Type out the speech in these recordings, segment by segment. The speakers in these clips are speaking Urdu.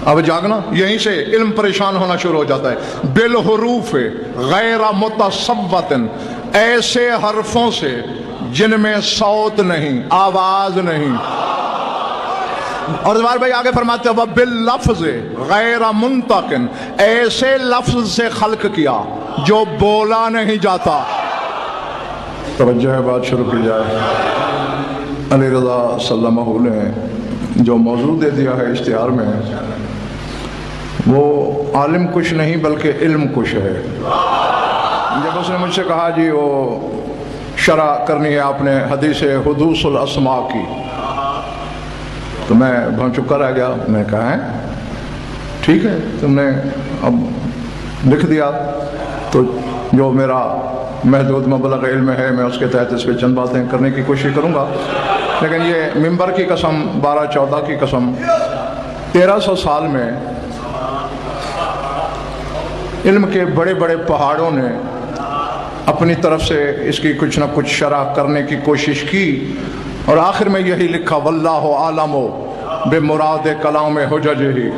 اب جاگنا یہیں سے علم پریشان ہونا شروع ہو جاتا ہے. بالحروف غیر متصوت، ایسے حرفوں سے جن میں صوت نہیں، آواز نہیں. اور دوبارہ بھائی آگے فرماتے ہیں باللفظ غیر منطق، ایسے لفظ سے خلق کیا جو بولا نہیں جاتا. توجہ ہے، بات شروع کی جائے. علی رضا صلی اللہ علیہ وسلم نے جو موضوع دے دیا ہے اشتہار میں، وہ عالم کچھ نہیں بلکہ علم کچھ ہے. جب اس نے مجھ سے کہا جی وہ شرح کرنی ہے آپ نے حدیث حدوث الاسماء کی، تو میں بہت چکا رہ گیا. میں نے کہا ہے ٹھیک ہے، تم نے اب لکھ دیا تو جو میرا محدود مبلغ علم ہے میں اس کے تحت اس پہ چند باتیں کرنے کی کوشش کروں گا. لیکن یہ ممبر کی قسم، 12-14 کی قسم، 1300 سال میں علم کے بڑے بڑے پہاڑوں نے اپنی طرف سے اس کی کچھ نہ کچھ شرح کرنے کی کوشش کی، اور آخر میں یہی لکھا واللہ عالم بمراد کلام حججہ،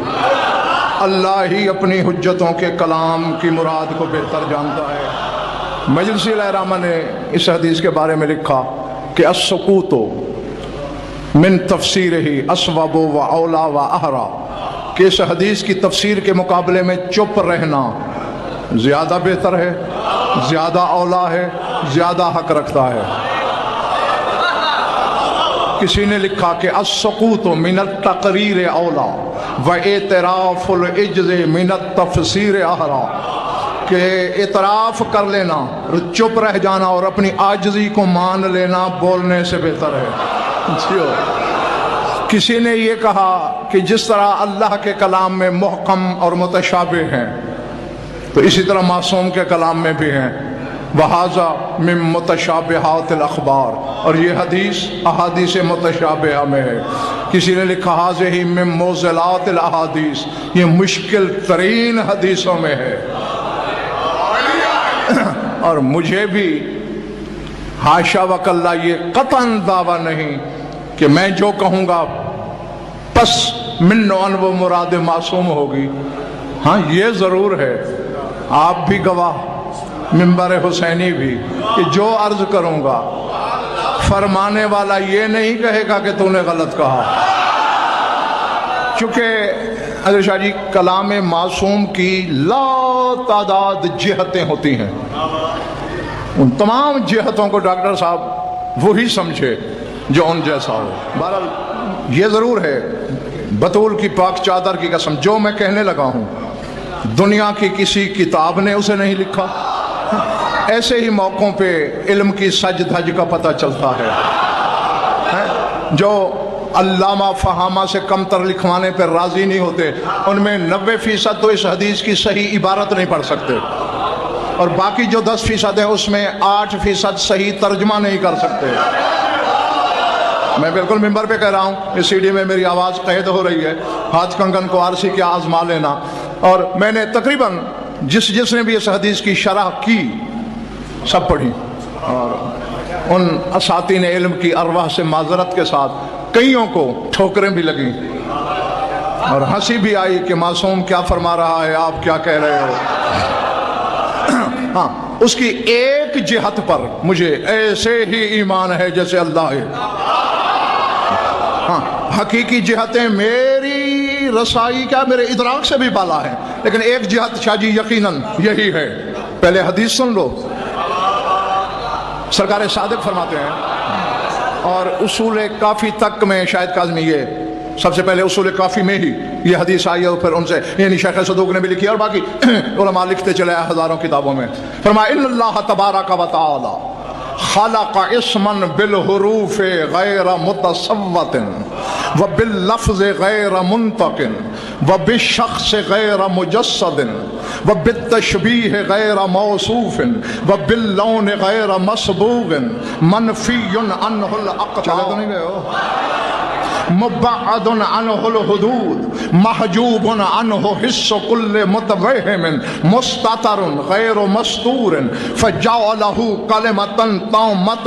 اللہ ہی اپنی حجتوں کے کلام کی مراد کو بہتر جانتا ہے. مجلسی علیہ الرحمہ نے اس حدیث کے بارے میں لکھا کہ السکوت من تفسیرہ اصوب و اولا و احرا، کہ اس حدیث کی تفسیر کے مقابلے میں چپ رہنا زیادہ بہتر ہے، زیادہ اولا ہے، زیادہ حق رکھتا ہے. کسی نے لکھا کہ السکوت من التقریر اولا و اعتراف العجز من التفسیر احرا، کہ اعتراف کر لینا، چپ رہ جانا اور اپنی عاجزی کو مان لینا بولنے سے بہتر ہے. کسی نے یہ کہا کہ جس طرح اللہ کے کلام میں محکم اور متشابہ ہیں تو اسی طرح معصوم کے کلام میں بھی ہیں. وہذا من متشابہات الاخبار، اور یہ حدیث احادیث متشابہہ میں ہے. کسی نے لکھا ھذہ من موضلات الاحادیث، یہ مشکل ترین حدیثوں میں ہے. اور مجھے بھی حاشا وکلا یہ قطعاً دعویٰ نہیں کہ میں جو کہوں گا پس من و مراد معصوم ہوگی. ہاں یہ ضرور ہے، آپ بھی گواہ، منبر حسینی بھی، کہ جو عرض کروں گا فرمانے والا یہ نہیں کہے گا کہ تو نے غلط کہا. چونکہ حضرت شاہ جی کلام معصوم کی لا تعداد جہتیں ہوتی ہیں، ان تمام جہتوں کو ڈاکٹر صاحب وہی سمجھے جو ان جیسا ہو. بہرحال یہ ضرور ہے، بطول کی پاک چادر کی قسم، جو میں کہنے لگا ہوں دنیا کی کسی کتاب نے اسے نہیں لکھا. ایسے ہی موقعوں پہ علم کی سج دھج کا پتہ چلتا ہے. جو علامہ فہامہ سے کم تر لکھوانے پر راضی نہیں ہوتے، ان میں 90% تو اس حدیث کی صحیح عبارت نہیں پڑھ سکتے، اور باقی جو 10% ہیں اس میں 8% صحیح ترجمہ نہیں کر سکتے. میں بالکل ممبر پہ کہہ رہا ہوں، اس سی ڈی میں میری آواز قید ہو رہی ہے، ہاتھ کنگن کو آرسی کیا آزما لینا. اور میں نے تقریباً جس نے بھی اس حدیث کی شرح کی سب پڑھی، اور ان اساتین علم کی ارواح سے معذرت کے ساتھ کئیوں کو ٹھوکریں بھی لگیں اور ہنسی بھی آئی کہ معصوم کیا فرما رہا ہے، آپ کیا کہہ رہے ہو. ہاں، اس کی ایک جہت پر مجھے ایسے ہی ایمان ہے جیسے اللہ ہے. ہاں، حقیقی جہتیں میری رسائی کیا میرے ادراک سے بھی بالا ہیں، لیکن ایک جہت شاہ جی یقیناً یہی ہے. پہلے حدیث سن لو. سرکار صادق فرماتے ہیں، اور اصول کافی تک میں شاید کاظمی یہ سب سے پہلے اصول کافی میں ہی یہ حدیث آئی ہے، اور پھر ان سے یعنی شیخ صدوق نے بھی لکھی اور باقی علماء لکھتے چلے آئے ہزاروں کتابوں میں. فرمایا ان اللہ تبارک و تعالی خلق اسما بالحروف غیر متصوت وباللفظ غیر منطق وبالشخص غیر مجسد وبالتشبیہ غیر موصوف وباللون غیر مصبوغ منفی عنہ الاقطاع مبعد عنہ الحدود محجوب عنہ حس کل متوہم مستتر غیر مستور فجعلہ کلمۃ تامۃ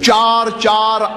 4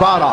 12।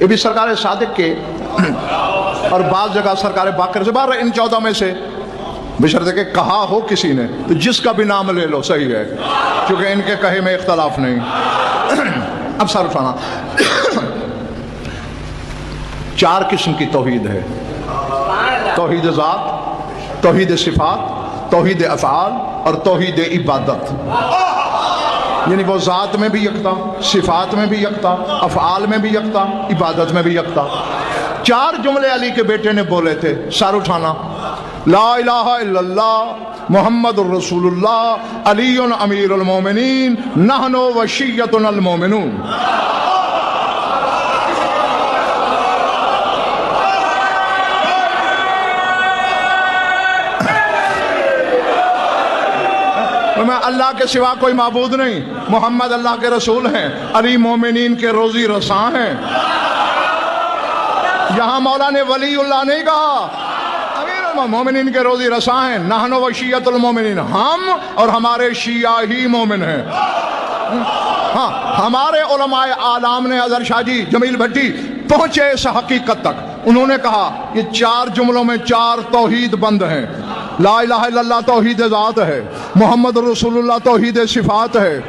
یہ بھی سرکار صادق کے اور بعض جگہ سرکار باقر سے باہر ان 14 میں سے بشرط کہ کہا ہو کسی نے تو جس کا بھی نام لے لو صحیح ہے، کیونکہ ان کے کہے میں اختلاف نہیں۔ اب سر اٹھانا، 4 قسم کی توحید ہے: توحید ذات، توحید صفات، توحید افعال اور توحید عبادت۔ یعنی وہ ذات میں بھی یکتا، صفات میں بھی یکتا، افعال میں بھی یکتا، عبادت میں بھی یکتا۔ 4 جملے علی کے بیٹے نے بولے تھے، سر اٹھانا: لا الہ الا اللہ محمد الرسول اللہ علی امیر المومنین نحن وشیتنا المومنون۔ میں اللہ کے سوا کوئی معبود نہیں، محمد اللہ کے رسول ہیں، علی مومنین کے روزی رساں ہیں۔ یہاں مولا نے ولی اللہ نہیں کہا، امیر مومنین کے روزی رساں ہیں۔ نحن و شیعۃ المومنین، ہم اور ہمارے شیعہ ہی مومن ہیں۔ ہاں، ہمارے علماء اعلام نے، اظہر شاہ جی، جمیل بھٹی، پہنچے اس حقیقت تک، انہوں نے کہا یہ 4 جملوں میں 4 توحید بند ہیں۔ لا الہ الا اللہ توحید ذات ہے، محمد رسول اللہ توحید صفات ہے،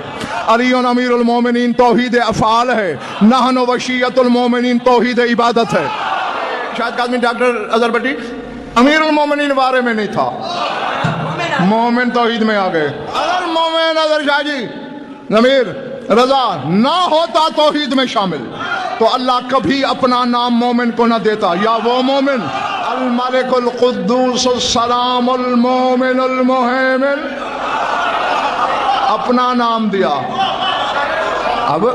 علی امیر المومنین توحید افعال ہے، نحن وشیعۃ المومنین توحید عبادت ہے۔ شاید آدمی ڈاکٹر اظہر بھٹی امیر المومنین بارے میں نہیں تھا، مومن توحید میں آ گئے۔ اگر مومن اظہر شاہ جی ضمیر رضا نہ ہوتا توحید میں شامل تو اللہ کبھی اپنا نام مومن کو نہ دیتا۔ یا وہ مومن الملک القدوس السلام المومن المہیمن، اپنا نام دیا۔ اب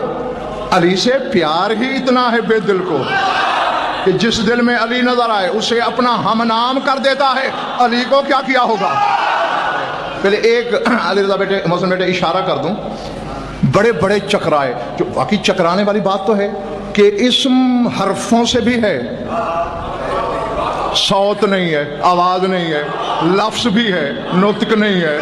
علی سے پیار ہی اتنا ہے بے دل کو کہ جس دل میں علی نظر آئے اسے اپنا ہم نام کر دیتا ہے۔ علی کو کیا کیا ہوگا؟ پہلے ایک علی رضا بیٹے محسن بیٹے اشارہ کر دوں، بڑے بڑے چکرائے، جو واقعی چکرانے والی بات تو ہے کہ اسم حرفوں سے بھی ہے، صوت نہیں ہے، آواز نہیں ہے، لفظ بھی ہے، نطق نہیں ہے۔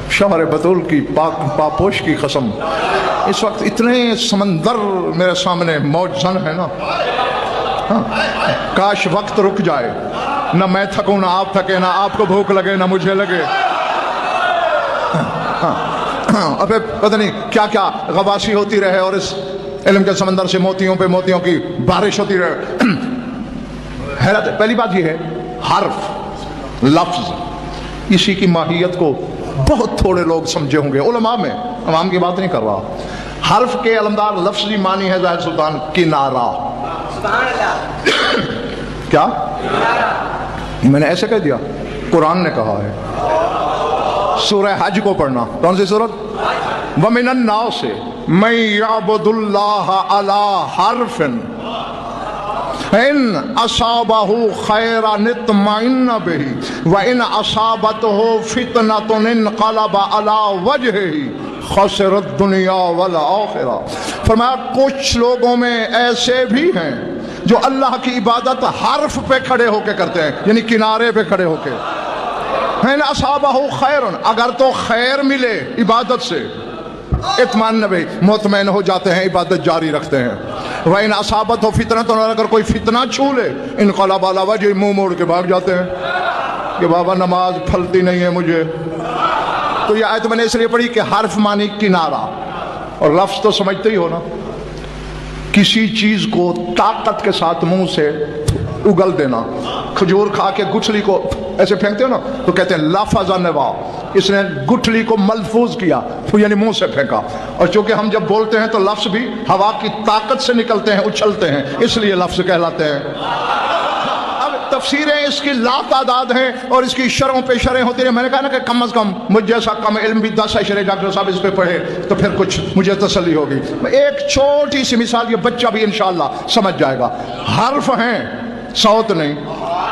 شوہر بطول کی پاپوش کی قسم، اس وقت اتنے سمندر میرے سامنے موج زن ہے نا، کاش وقت رک جائے، نہ میں تھکوں نہ آپ تھکے، نہ آپ کو بھوک لگے نہ مجھے لگے۔ اور پھر پتہ نہیں کیا کیا غواصی ہوتی رہے اور اس علم کے سمندر سے موتیوں پہ موتیوں کی بارش ہوتی رہے۔ حیرت، پہلی بات یہ ہے حرف، لفظ، اسی کی ماہیت کو بہت تھوڑے لوگ سمجھے ہوں گے علماء میں، عوام کی بات نہیں کر رہا۔ حرف کے علمدار لفظی معنی ہے ظاہر سلطان کنارہ۔ کیا میں نے ایسے کہہ دیا؟ قرآن نے کہا ہے، سورہ حج کو پڑھنا، کون سی سورت؟ وَمِنَ النَّاسِ مَن يَعْبُدُ اللَّهَ عَلَى حَرْفٍ إِنْ أَصَابَهُ خَيْرًا اطْمَئَنَّ بِهِ وَإِنْ أَصَابَتْهُ فِتْنَةٌ انقلب عَلَى وَجْهِهِ خَسِرَ الدُّنْيَا وَالْآخِرَةَ۔ فرمایا کچھ لوگوں میں ایسے بھی ہیں جو اللہ کی عبادت حرف پہ کھڑے ہو کے کرتے ہیں، یعنی کنارے پہ کھڑے ہو کے۔ إِنْ أَصَابَهُ خَيْرًا، اگر تو خیر ملے عبادت سے، اطمئن بھائی مطمئن ہو جاتے ہیں، عبادت جاری رکھتے ہیں۔ وَإِنْ أَصَابَتْهُ فِتْنَةٌ، اور اگر کوئی فتنہ چھو لے، انقلب عَلَى وَجْهِهِ، منہ موڑ کے بھاگ جاتے ہیں کہ بابا نماز پھلتی نہیں ہے مجھے۔ تو یہ آیت میں نے اس لیے پڑھی کہ حرف معنی کنارہ، اور لفظ تو سمجھتے ہی ہو نا، کسی چیز کو طاقت کے ساتھ منہ سے اگل دینا۔ کھجور کھا کے گٹھلی کو ایسے پھینکتے ہو نا تو کہتے ہیں لفظ نوا، اس نے گٹھلی کو ملفوظ کیا، یعنی منہ سے پھینکا۔ اور چونکہ ہم جب بولتے ہیں تو لفظ بھی ہوا کی طاقت سے نکلتے ہیں، اچھلتے ہیں، اس لیے لفظ کہلاتے ہیں۔ اب تفسیریں اس کی لا تعداد ہیں اور اس کی شرحوں پہ شرح ہوتی ہیں۔ میں نے کہا نا کہ کم از کم مجھ جیسا کم علم بھی 10 اشرے ڈاکٹر صاحب اس پہ پڑھے تو پھر کچھ مجھے تسلی ہوگی۔ ایک چھوٹی سی مثال، یہ بچہ بھی انشاءاللہ سمجھ جائے گا۔ حرف ہیں، صوت نہیں،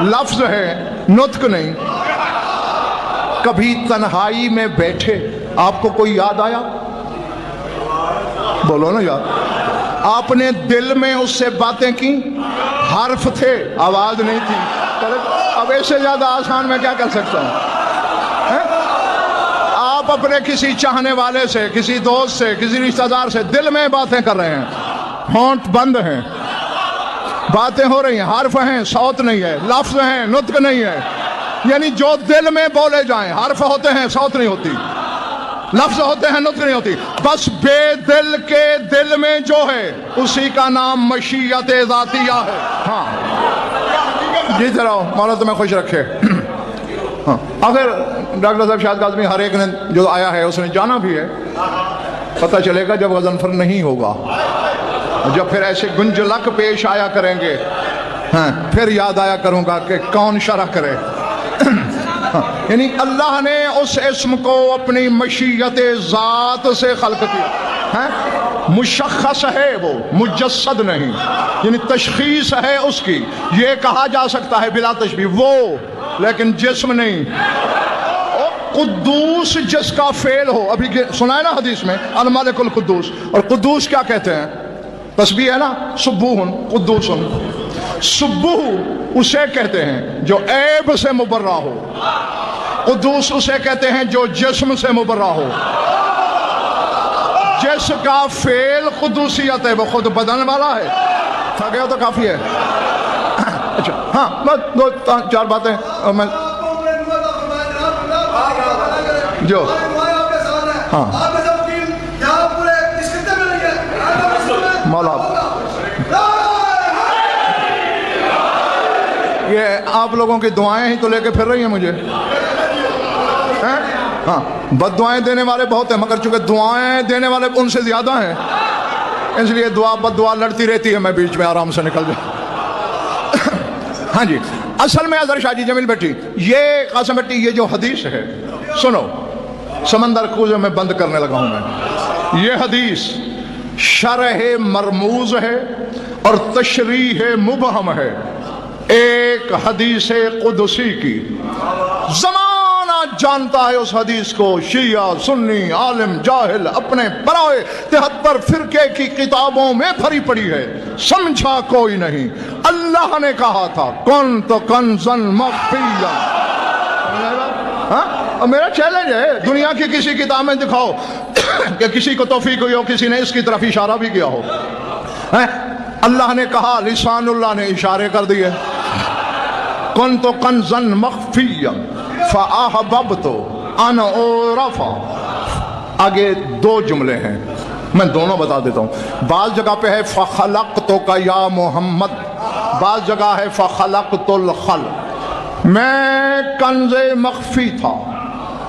لفظ ہے، نطق نہیں۔ کبھی تنہائی میں بیٹھے آپ کو کوئی یاد آیا؟ بولو نا یار، آپ نے دل میں اس سے باتیں کی، حرف تھے، آواز نہیں تھی۔ اب ایسے زیادہ آسان میں کیا کر سکتا ہوں؟ آپ اپنے کسی چاہنے والے سے، کسی دوست سے، کسی رشتہ دار سے دل میں باتیں کر رہے ہیں، ہونٹ بند ہیں، باتیں ہو رہی ہیں، حرف ہیں، صوت نہیں ہے، لفظ ہیں، نطق نہیں ہے، یعنی جو دل میں بولے جائیں، حرف ہوتے ہیں، صوت نہیں ہوتی، لفظ ہوتے ہیں، نطق نہیں ہوتی، بس بے دل کے دل میں جو ہے اسی کا نام مشیت ذاتیہ ہے۔ ہاں جیتے رہو، مولا تمہیں خوش رکھے۔ ہاں اگر ڈاکٹر صاحب شاہد کاظمی ہر ایک نے جو آیا ہے اس نے جانا بھی ہے، پتہ چلے گا جب غضنفر نہیں ہوگا، جب پھر ایسے گنجلک پیش آیا کریں گے، ہاں پھر یاد آیا کروں گا کہ کون شرح کرے۔ یعنی اللہ نے اس اسم کو اپنی مشیت ذات سے خلق کیا، مشخص ہے، وہ مجسد نہیں، یعنی تشخیص ہے اس کی، یہ کہا جا سکتا ہے بلا تشبیہ وہ، لیکن جسم نہیں۔ قدوس جس کا فعل ہو، ابھی سنا ہے نا حدیث میں الملک القدوس، اور قدوس کیا کہتے ہیں؟ تسبیح ہے نا، سبوہن قدوسن، سبوہ اسے کہتے ہیں جو عیب سے مبرہ ہو، قدوس اسے کہتے ہیں جو جسم سے مبرہ ہو، جس کا فعل قدوسیت ہے، وہ خود بدن والا ہے۔ تھا گیا تو کافی ہے۔ اچھا ہاں بس دو چار باتیں میں جو ہاں مولا یہ آپ لوگوں کی دعائیں ہی تو لے کے پھر رہی ہیں مجھے، ہاں بد دعائیں دینے والے بہت ہیں، مگر چونکہ دعائیں دینے والے ان سے زیادہ ہیں، اس لیے دعا بد دعا لڑتی رہتی ہے، میں بیچ میں آرام سے نکل جاؤں۔ ہاں جی، اصل میں اظہر شاہ جی جمیل بھٹی، یہ قاسم بھٹی، یہ جو حدیث ہے سنو، سمندر کوزے میں بند کرنے لگا ہوں میں، یہ حدیث شرح مرموز ہے اور تشریح مبہم ہے ایک حدیث قدسی کی۔ زمانہ جانتا ہے اس حدیث کو، شیعہ، سنی، عالم، جاہل، اپنے برائے 73 فرقے کی کتابوں میں بھری پڑی ہے، سمجھا کوئی نہیں۔ اللہ نے کہا تھا کنت کنزا مخفیا، اور میرا چیلنج ہے دنیا کی کسی کتاب میں دکھاؤ کہ کسی کو توفیق ہوئی ہو، کسی نے اس کی طرف اشارہ بھی کیا ہو۔ اللہ نے کہا، لسان اللہ نے اشارے کر دیے، کنت کنزا مخفیا فاحببت ان اعرف۔ آگے دو جملے ہیں، میں دونوں بتا دیتا ہوں۔ بعض جگہ پہ ہے فخلقتک یا محمد، بعض جگہ ہے فخلقت الخلق۔ میں کنز مخفی تھا،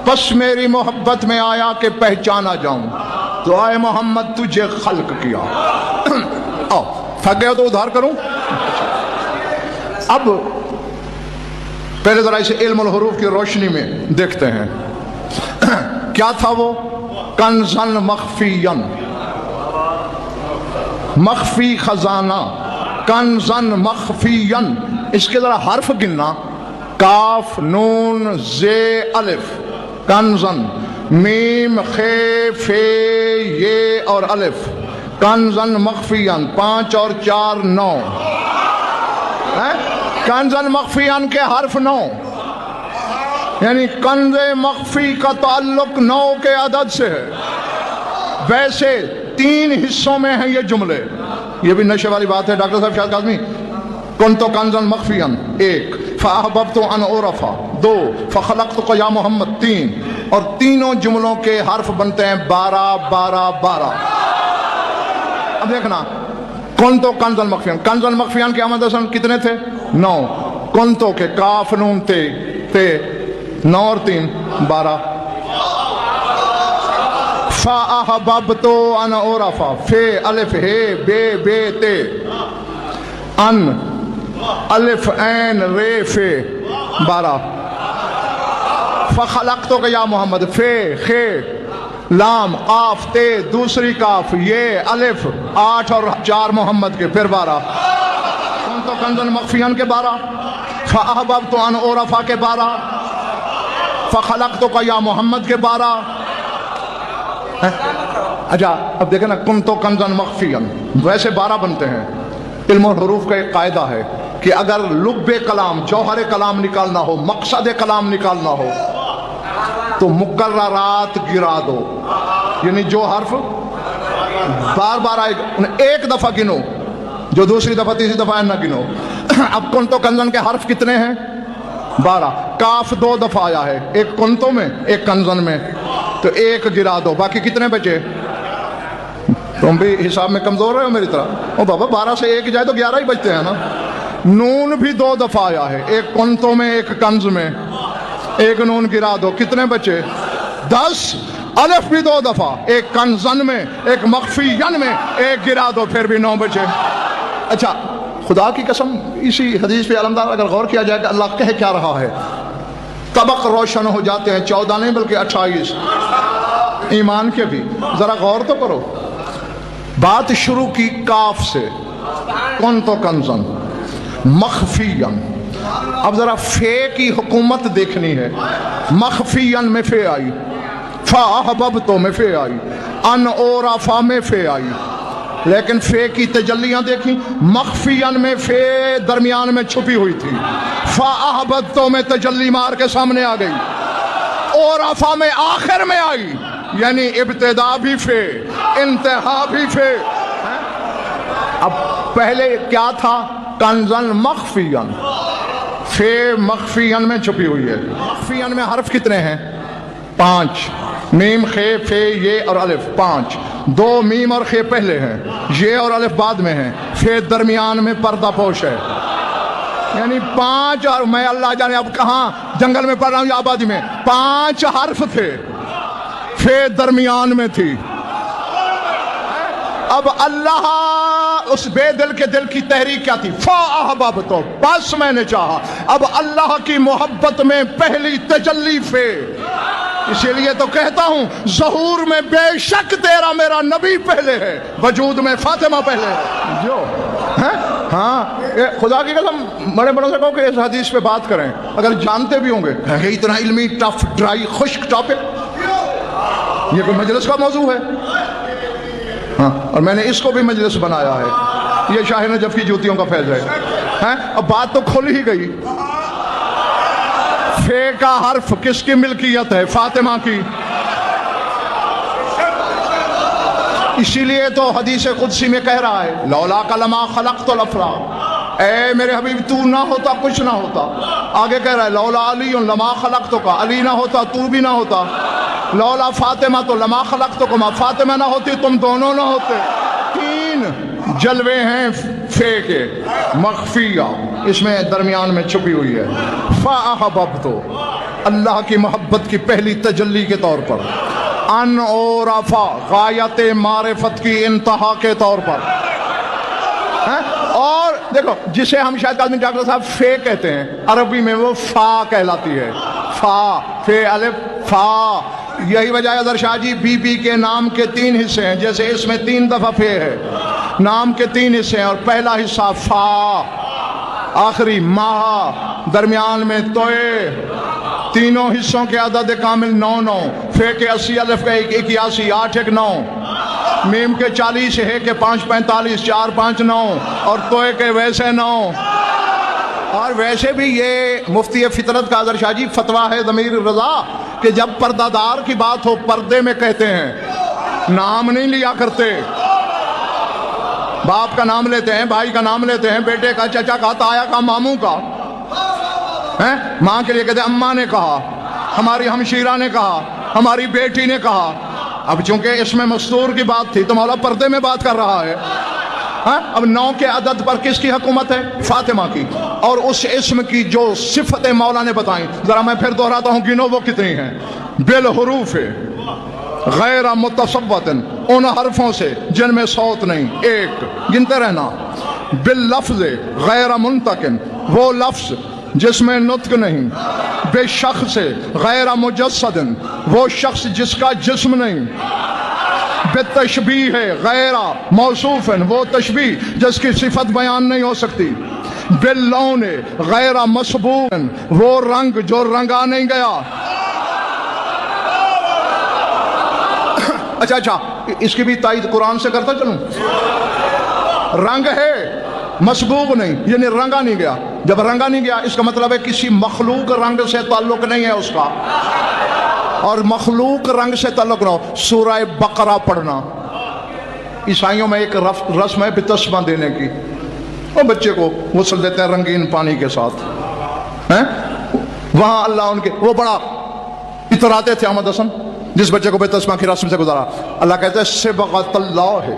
پس میری محبت میں آیا کہ پہچانا جاؤں، تو آئے محمد تجھے خلق کیا۔ آؤ تھک گیا تو ادھار کروں۔ اب پہلے ذرا اسے علم الحروف کی روشنی میں دیکھتے ہیں، کیا تھا وہ؟ کنزن مخفین، مخفی خزانہ، کنزن مخفین۔ اس کے ذرا حرف گننا، کاف نون زے الف، کنزن، میم خے فے یہ اور الف، کنزن مخفین، 5 اور 4 9، کنزن مخفین کے حرف 9، یعنی کنز مخفی کا تعلق 9 کے عدد سے ہے۔ ویسے 3 حصوں میں ہیں یہ جملے، یہ بھی نشے والی بات ہے ڈاکٹر صاحب شاہد کاظمی۔ کنت کنزا مخفیا 1، فاحببت ان اعرف 2، فخلقتک یا محمد 3، اور تینوں جملوں کے حرف بنتے ہیں 12 12 12۔ اب دیکھنا، کنتو کنزا مخفیا، کنزا مخفیا کے عمد اصل کتنے تھے؟ 9۔ کنتو کے کاف نون تے 9 اور 3 12۔ فاحببت ان اعرف، فے الف ہے بے بے تے، ان الف عین رے فے 12۔ فخلقتک یا محمد، فے خے لام قاف تے دوسری کاف یہ الف 8 اور 4 محمد کے پھر 12۔ کنتو کنزا مخفیا کے 12، فاحببت ان اعرف کے 12، فخلقتک یا محمد کے 12۔ اچھا اب دیکھیں نا، کنتو کنزا مخفیا، ویسے 12 بنتے ہیں۔ علم اور حروف کا ایک قاعدہ ہے کہ اگر لب کلام، جوہر کلام نکالنا ہو، مقصد کلام نکالنا ہو، تو مقررات گرا دو، یعنی جو حرف بار بار آئے گا ایک دفعہ گنو، جو دوسری دفعہ تیسری دفعہ نہ گنو۔ اب کنتو کنزن کے حرف کتنے ہیں؟ 12۔ کاف 2 دفعہ آیا ہے، ایک کنتو میں ایک کنزن میں، تو ایک گرا دو، باقی کتنے بچے؟ تم بھی حساب میں کمزور رہے ہو میری طرح؟ او بابا 12 سے 1 جائے تو 11 ہی بچتے ہیں نا۔ نون بھی 2 دفعہ آیا ہے، ایک کنتو میں ایک کنز میں، ایک نون گرا دو، کتنے بچے؟ 10۔ الف بھی 2 دفعہ، ایک کنزن میں ایک مخفین میں، ایک گرا دو، پھر بھی 9 بچے۔ اچھا خدا کی قسم اسی حدیث پہ علمدار اگر غور کیا جائے کہ اللہ کہہ کیا رہا ہے، طبق روشن ہو جاتے ہیں، 14 نہیں بلکہ 28 ایمان کے بھی۔ ذرا غور تو کرو، بات شروع کی کاف سے، کن تو کنزن مخفین۔ اب ذرا فے کی حکومت دیکھنی ہے، مخفین میں فے آئی، فا احببتو میں فے آئی، ان اور فا میں فے آئی، لیکن فے کی تجلیاں دیکھیں، مخفین میں فے درمیان میں چھپی ہوئی تھی، فا احببتو میں تجلی مار کے سامنے آ گئی، اور افا میں آخر میں آئی، یعنی ابتدا بھی فے انتہا بھی فے۔ اب پہلے کیا تھا؟ کنزن مخفین، فے مخفین میں چھپی ہوئی ہے۔ مخفین میں حرف کتنے ہیں؟ 5، میم خے فے یہ اور الف 5، 2 میم اور خے پہلے ہیں، یہ اور الف بعد میں ہیں، فے درمیان میں پردہ پوش ہے، یعنی 5۔ اور میں اللہ جانے اب کہاں جنگل میں پڑھ رہا ہوں یا آبادی میں، 5 حرف تھے، فے درمیان میں تھی۔ اب اللہ اس بے دل کے دل کی تحریک کیا تھی؟ فا احببتو، بس میں نے چاہا۔ اب اللہ کی محبت میں پہلی تجلی فے، اسی لیے تو کہتا ہوں ظہور میں بے شک تیرا میرا نبی پہلے ہے، وجود میں فاطمہ پہلے ہے۔ جو ہاں خدا کی قسم بڑے بڑوں سے کہو کہ اس حدیث پہ بات کریں، اگر جانتے بھی ہوں گے کہ اتنا علمی ٹف ڈرائی خشک ٹاپک، یہ کوئی مجلس کا موضوع ہے؟ ہاں، اور میں نے اس کو بھی مجلس بنایا ہے، یہ شاہ نجف کی جوتیوں کا فیض ہے۔ اب بات تو کھل ہی گئی، فے کا حرف کس کی ملکیت ہے؟ فاطمہ کی۔ اسی لیے تو حدیث قدسی میں کہہ رہا ہے لولا لما خلقت الافلاک، اے میرے حبیب تو نہ ہوتا کچھ نہ ہوتا۔ آگے کہہ رہا ہے لولا علی لما خلقتک، علی نہ ہوتا تو بھی نہ ہوتا۔ لولا فاطمہ تو لما خلقتکما، فاطمہ نہ ہوتی تم دونوں نہ ہوتے۔ 3 جلوے ہیں فے کے، مخفیہ اس میں درمیان میں چھپی ہوئی ہے۔ فا احببتو، اللہ کی محبت کی پہلی تجلی کے طور پر، ان اور افا غایت معرفت کی انتہا کے طور پر۔ اور دیکھو جسے ہم شاید آدمی ڈاکٹر صاحب فے کہتے ہیں، عربی میں وہ فا کہلاتی ہے، فا فے الف فا۔ یہی وجہ ہے اظہر شاہ جی بی بی کے نام کے 3 حصے ہیں، جیسے اس میں 3 دفعہ فے ہے، نام کے 3 حصے ہیں، اور پہلا حصہ فا، آخری ما، درمیان میں توئے، تینوں حصوں کے عدد کامل 9 فے کے 80 الف کا 81 8 1 9، میم کے 40 ہے کہ 5 45 4 5 9، اور توئے کے ویسے 9۔ اور ویسے بھی یہ مفتی فطرت کا اظہر شاہ جی فتویٰ ہے ضمیر رضا کہ جب پردہ دار کی بات ہو پردے میں کہتے ہیں، نام نہیں لیا کرتے، باپ کا نام لیتے ہیں، بھائی کا نام لیتے ہیں، بیٹے کا، چچا کا، تایا کا، ماموں کا، ماں کے لیے کہتے ہیں اماں نے کہا، ہماری ہمشیرہ نے کہا، ہماری بیٹی نے کہا۔ اب چونکہ اس میں مستور کی بات تھی تو مولا پردے میں بات کر رہا ہے۔ اب 9 کے عدد پر کس کی حکومت ہے؟ فاطمہ کی، اور اس اسم کی جو صفتیں مولا نے بتائیں، ذرا میں پھر دہراتا ہوں، گنو وہ کتنی ہیں؟ بالحروف غیر متصوت، ان حرفوں سے جن میں صوت نہیں، 1 گنتے رہنا۔ باللفظ غیر منتقن، وہ لفظ جس میں نطق نہیں۔ بے شخص غیر مجسد، وہ شخص جس کا جسم نہیں۔ بے تشبیہ غیر موصوف، وہ تشبیہ جس کی صفت بیان نہیں ہو سکتی۔ باللون غیر مسبوق، وہ رنگ جو رنگا نہیں گیا۔ اچھا اس کی بھی تائید قرآن سے کرتا چلوں، رنگ ہے مسبوق نہیں، یعنی رنگا نہیں گیا۔ جب رنگا نہیں گیا اس کا مطلب ہے کسی مخلوق رنگ سے تعلق نہیں ہے اس کا۔ اور مخلوق رنگ سے تعلق نہ ہو، سورہ بقرہ پڑھنا۔ عیسائیوں میں ایک رسم ہے بپتسمہ دینے کی، وہ بچے کو غسل دیتے ہیں رنگین پانی کے ساتھ، وہاں اللہ ان کے وہ بڑا اتراتے تھے احمد حسن جس بچے کو بپتسمہ کی رسم سے گزارا۔ اللہ کہتے ہیں صبغۃ اللہ ہے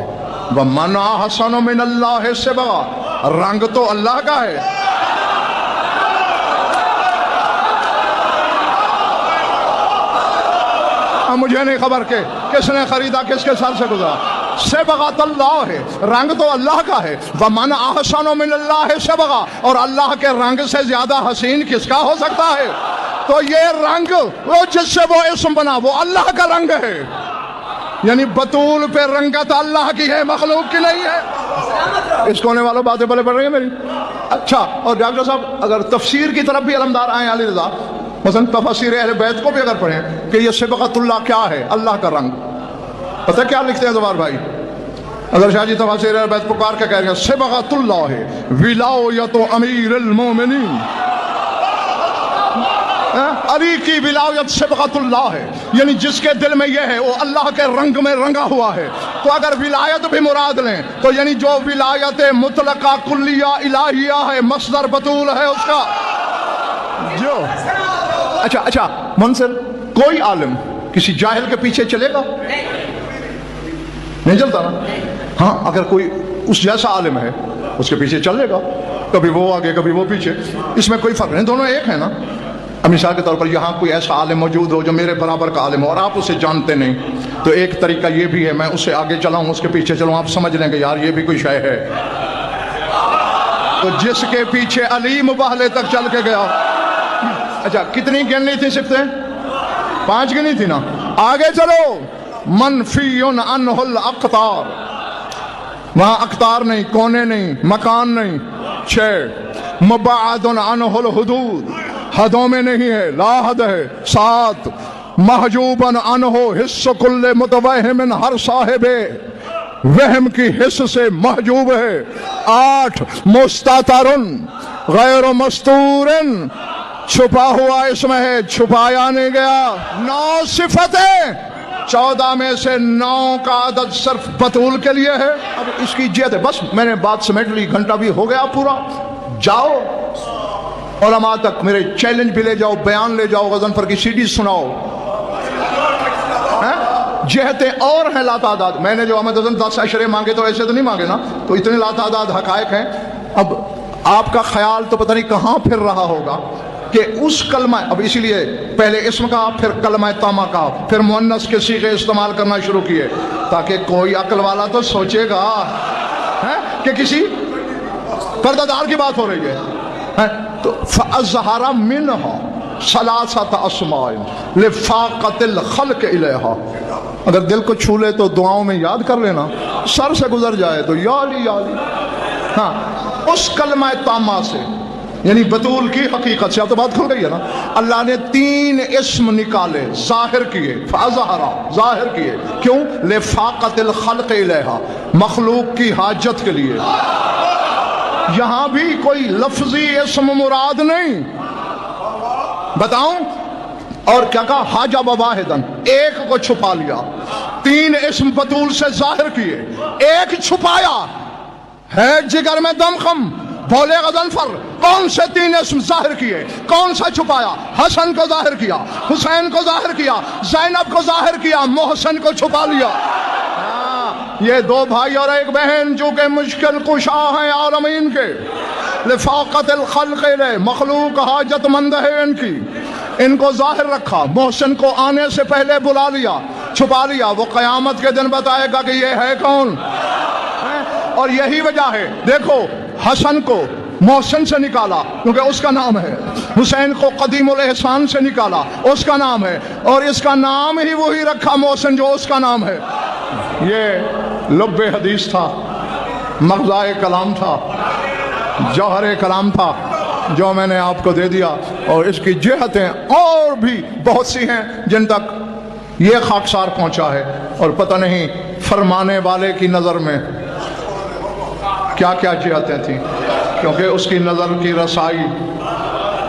ومن احسن من اللہ صبغہ، رنگ تو اللہ کا ہے۔ مجھے نہیں خبر کہ کس نے خریدا کس کے سر سے گزرا، صبغۃ اللہ ہے، رنگ تو اللہ کا ہے۔ ومن احسن من اللہ صبغہ، اور اللہ کے رنگ سے زیادہ حسین کس کا ہو سکتا ہے؟ تو یہ رنگ وہ جس سے وہ اسم بنا وہ اللہ کا رنگ ہے، یعنی بطول پہ رنگت اللہ کی ہے، مخلوق کی نہیں ہے۔ اس کونے والوں باتیں بلے پڑ رہی ہیں میری؟ اچھا، اور ڈاکٹر صاحب اگر تفسیر کی طرف بھی علمدار آئیں علی رضا، مثلا تفسیر اہل بیت کو بھی اگر پڑھیں کہ یہ صبغۃ اللہ کیا ہے، اللہ کا رنگ، پتہ کیا لکھتے ہیں زبار بھائی؟ اگر شاہ جی تفسیر اہل بیت پکار کے کہہ رہے ہیں صبغۃ اللہ ہے ولایت امیر المومنین، علی کی ولایت صبغۃ اللہ ہے، یعنی جس کے دل میں یہ ہے وہ اللہ کے رنگ میں رنگا ہوا ہے۔ تو اگر ولایت بھی مراد لیں تو یعنی جو ولایت مطلقہ کلیہ الہیہ ہے، مصدر بطول ہے اس کا جو۔ اچھا منصر، کوئی عالم کسی جاہل کے پیچھے چلے گا؟ نہیں چلتا نا؟ ہاں، اگر کوئی اس جیسا عالم ہے اس کے پیچھے چلے گا، کبھی وہ آگے کبھی وہ پیچھے، اس میں کوئی فرق نہیں، دونوں ایک ہیں نا۔ اب مثال کے طور پر یہاں کوئی ایسا عالم موجود ہو جو میرے برابر کا عالم ہو اور آپ اسے جانتے نہیں، تو ایک طریقہ یہ بھی ہے میں اس سے آگے چلاؤں اس کے پیچھے چلوں، آپ سمجھ لیں گے یار یہ بھی کوئی شے ہے۔ تو جس کے پیچھے علی مباہلے تک چل کے گیا، اچھا کتنی گننی تھی صفتیں؟ 5 گنی تھی نا؟ آگے چلو، منفی عنہ الاقطار، وہاں اقطار نہیں، کونے نہیں، مکان نہیں۔ 6 مبعد عنہ الحدود، حدوں میں نہیں ہے، لا حد ہے۔ 7 محجوبا عنہ حس کل متوہم، ہر صاحب وہم کی حس سے محجوب ہے۔ 8 مستتر غیر مستور، چھپا ہوا اس میں ہے، چھپایا نہیں گیا۔ 9 صفتیں، 14 میں سے 9 کا عدد صرف بطول کے لیے ہے۔ اب اس کی جیت ہے، بس میں نے بات سمیٹ لی، گھنٹہ بھی ہو گیا پورا۔ جاؤ علماء تک میرے چیلنج بھی لے جاؤ، بیان لے جاؤ، غضنفر کی سیڈی سناؤ۔ جہتیں اور ہیں لاتعداد، میں نے جو احمد حسن 10 اشرے مانگے تو ایسے تو نہیں مانگے نا، تو اتنے لاتعداد حقائق ہیں۔ اب آپ کا خیال تو پتہ نہیں کہاں پھر رہا ہوگا کہ اس کلمہ، اب اسی لیے پہلے اسم کا پھر کلمہ تامہ کا پھر مؤنث کے صیغے استعمال کرنا شروع کیے، تاکہ کوئی عقل والا تو سوچے گا کہ کسی پردہ دار کی بات ہو رہی ہے۔ تو فَأَظْهَرَ مِنْهَا ثَلَاثَةَ أَسْمَاءٍ لِفَاقَةِ الْخَلْقِ إِلَيْهَا، اگر دل کو چھو لے تو دعاؤں میں یاد کر لینا، سر سے گزر جائے تو یا علی یا علی۔ ہاں، اس کلمہ تامہ سے یعنی بطول کی حقیقت سے، اب تو بات کھل گئی ہے نا۔ اللہ نے 3 اسم نکالے، ظاہر کیے، فَأَظْهَرَ، ظاہر کیے، کیوں؟ لِفَاقَةِ الْخَلْقِ إِلَيْهَا، مخلوق کی حاجت کے لیے۔ یہاں بھی کوئی لفظی اسم مراد نہیں، بتاؤں؟ اور کیا کہا؟ حاجب واحدن، ایک کو چھپا لیا۔ 3 اسم بطول سے ظاہر کیے، ایک چھپایا ہے جگر میں دم خم۔ بولے غضنفر کون سے 3 اسم ظاہر کیے، کون سا چھپایا؟ حسن کو ظاہر کیا، حسین کو ظاہر کیا، زینب کو ظاہر کیا، محسن کو چھپا لیا۔ یہ 2 بھائی اور 1 بہن جو کہ مشکل کشا ہیں عالمین کے، لفاقت الخلق لے، مخلوق حاجت مند ہے ان کی، ان کو ظاہر رکھا۔ محسن کو آنے سے پہلے بلا لیا، چھپا لیا، وہ قیامت کے دن بتائے گا کہ یہ ہے کون۔ اور یہی وجہ ہے، دیکھو حسن کو محسن سے نکالا کیونکہ اس کا نام ہے، حسین کو قدیم الاحسان سے نکالا، اس کا نام ہے، اور اس کا نام ہی وہی رکھا محسن جو اس کا نام ہے۔ یہ لب حدیث تھا، مغزائے کلام تھا، جوہر کلام تھا جو میں نے آپ کو دے دیا، اور اس کی جہتیں اور بھی بہت سی ہیں جن تک یہ خاکسار پہنچا ہے، اور پتہ نہیں فرمانے والے کی نظر میں کیا کیا جہتیں تھیں، کیونکہ اس کی نظر کی رسائی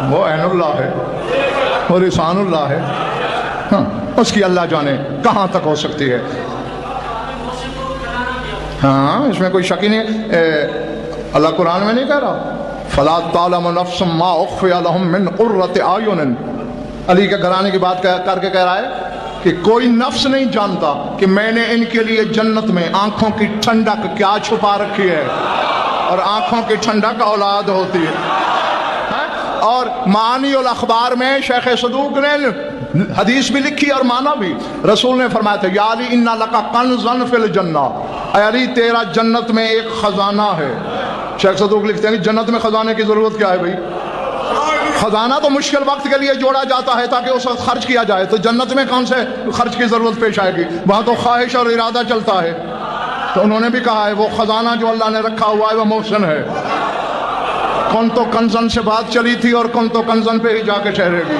وہ عین اللہ ہے، وہ لسان اللہ ہے۔ ہاں اس کی اللہ جانے کہاں تک ہو سکتی ہے۔ ہاں اس میں کوئی شک ہی نہیں۔ اللہ قرآن میں نہیں کہہ رہا فَلَا تَعْلَمُ نَفْسٌ مَّا أُخْفِيَ لَهُم مِّن قُرَّةِ أَعْيُنٍ، علی کے گھرانے کی بات کر کے کہہ رہا ہے کہ کوئی نفس نہیں جانتا کہ میں نے ان کے لیے جنت میں آنکھوں کی ٹھنڈک کیا چھپا رکھی ہے، اور آنکھوں کی ٹھنڈک اولاد ہوتی ہے۔ اور معانی الاخبار میں شیخ صدوق نے حدیث بھی لکھی اور مانا بھی، رسول نے فرمایا تھا یا علی اِنَّ لَكَ كَنْزًا فِي الْجَنَّةِ، اے علی تیرا جنت میں ایک خزانہ ہے۔ شیخ صدوق لکھتے ہیں کہ جنت میں خزانے کی ضرورت کیا ہے بھائی؟ خزانہ تو مشکل وقت کے لیے جوڑا جاتا ہے تاکہ اس وقت خرچ کیا جائے، تو جنت میں کون سے خرچ کی ضرورت پیش آئے گی؟ وہاں تو خواہش اور ارادہ چلتا ہے۔ تو انہوں نے بھی کہا ہے وہ خزانہ جو اللہ نے رکھا ہوا ہے وہ محسن ہے۔ کن تو کنزن سے بات چلی تھی اور کن تو کنزن پہ ہی جا کے ٹھہرے گی۔